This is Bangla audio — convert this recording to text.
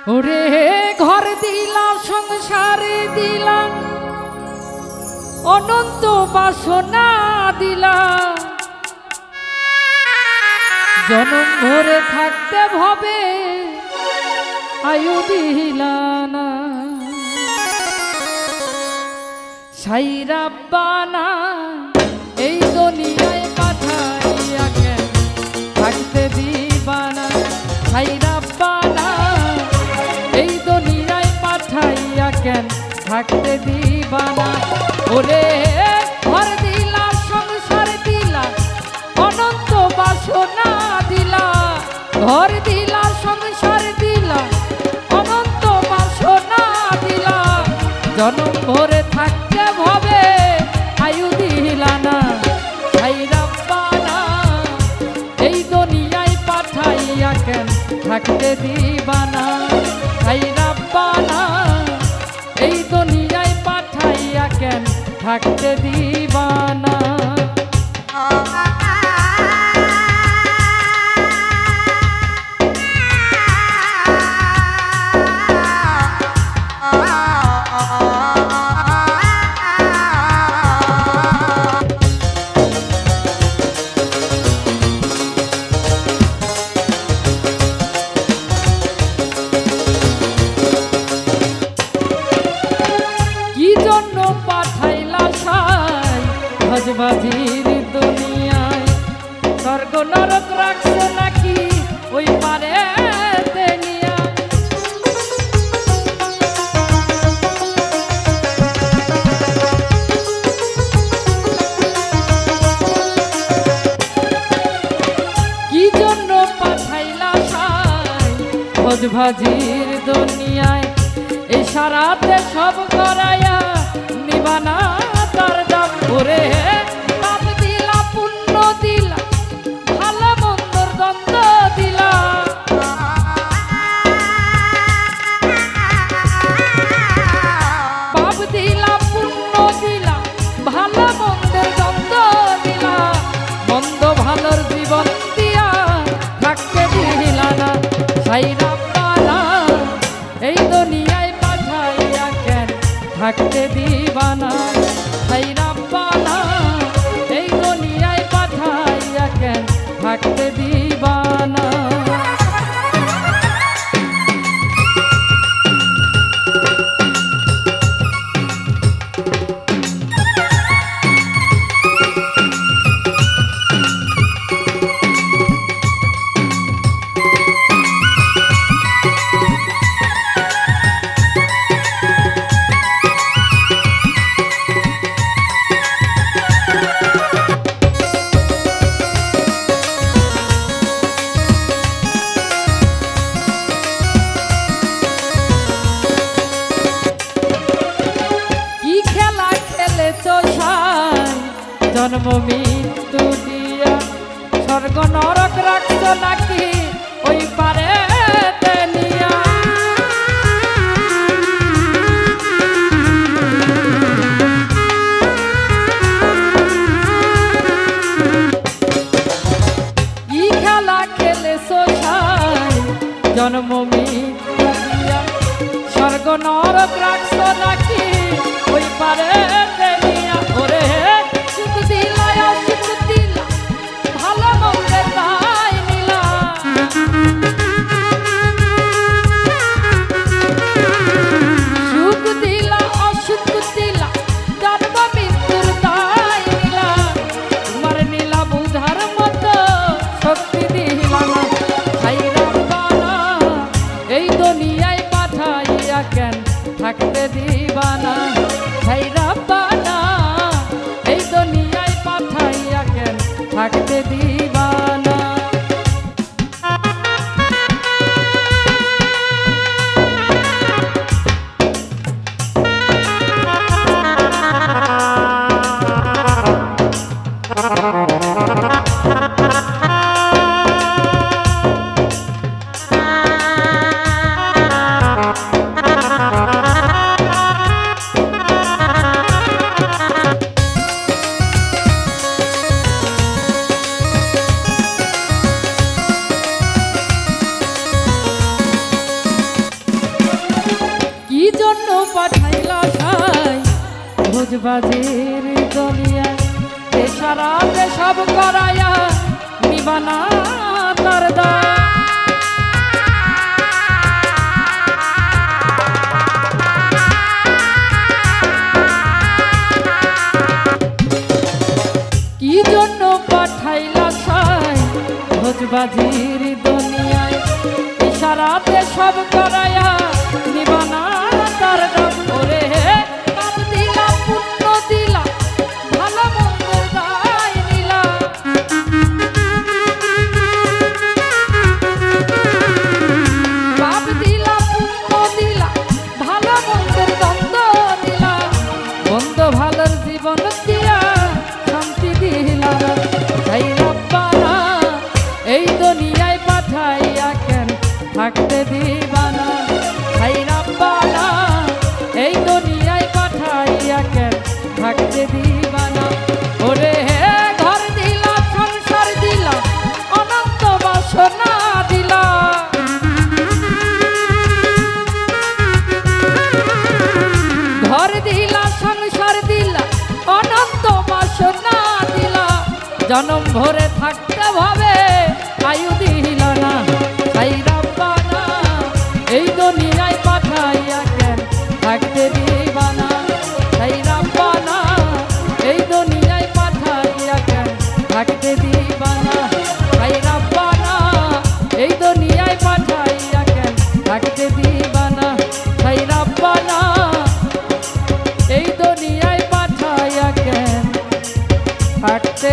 ওরে ঘর দিলাম সংসারে দিলাম অনন্ত বাসনা দিলাম জনম ভরে থাকতে ভবে আয়ু দিলানা সাই রাব্বানা এই দুনিয়ায় পাঠাইয়া কেন থাকতে দিবানা সাই রাব্বানা এই দুনিয়ায় পাঠাইয়া কেন থাকতে দিবানা ওরে ঘর দিলাম সংসার দিলাম অনন্ত বাসনা দিলাম ঘর দিলাম সংসার দিলাম অনন্ত বাসনা দিলাম জনম ভরে থাকতে ভবে আয়ু দিলানা সাই রাব্বানা এই দুনিয়ায় পাঠাইয়া কেন থাকতে দিবানা সাই রাব্বানা এই দুনিয়ায় পাঠাইয়া কেন থাকতে দিবানা বাজির দুনিয়ায় স্বর্গ নরক রাখছো নাকি ওই পারে দেনিয়া কি জন্য পাঠাইলা সাই ভোজভাজির দুনিয়ায় এই সারাতে সব করাইয়া নিবানা তার দাম ওরে পাপ দিলা পুণ্য দিলা ভালো মন্দর দ্বন্দ্ব দিলা পাপ দিলা পুণ্য দিলা ভালো মন্দের দ্বন্দ্ব দিলা মন্দ ভালোর জীবন দিয়া থাকতে দিলা না সাই রাব্বানা এই দুনিয়ায় পাঠাইয়া কেন থাকতে দিবানা সাই রাব্বানা এই দুনিয়ায় পাঠাইয়া কেন থাকতে দিবানা জন্ম মৃত্যু দিয়া স্বর্গ নরক রাখছো নাকি ওই পারে দেনিয়া কি খেলা খেলেছো সাই জন্ম মৃত্যু দিয়া স্বর্গ নরক রাখছো নাকি ওই পারে দেনিয়া ওরে থাকতে দিবানা সাই রাব্বানা এই দুনিয়ায় পাঠাইয়া কেন থাকতে দিবানা ভোজবাজির দুনিয়ায় এশারাতে সব করায়া নিবানা তার দায়। কি জন্য পাঠাইলা ছাই ভোজবাজির দুনিয়ায় ইশারাতে সব করায়া নিবানা তার দাম। ওরে পাপ দিলা পুণ্য দিলা ভালো মন্দের দায় নিলা। পাপ দিলা পুণ্য দিলা ভালো মন্দের দ্বন্দ্ব দিলা। বন্ধ ভালোর জীবন দিয়া শান্তি দিলা না। তাই রব্বানা এই দুনিয়ায় পাঠাইয়া কেন থাকতে দিবানা। তাই রব্বানা এই দুনিয়ায় পাঠাইয়া কেন থাকতে দিবানা। ওরে ঘর দিলা সংসার দিলা অনন্ত বাসনা দিলা। ঘর দিলা সংসার দিলা অনন্ত বাসনা দিলা। জনম ভরে থাকতে ভাবে আয়ু দিলা না। তাই রব্বানা এই দুনিয়ায় পাঠাইয়া কেন থাকতে দিবানা। তাই রব্বানা এই দুনিয়ায় পাঠাইয়া কেন থাকতে দিবানা। তাই রব্বানা এই দুনিয়ায় পাঠাইয়া কেন থাকতে দিবানা। তাই রব্বানা এই দুনিয়ায় পাঠাইয়া কেন থাকতে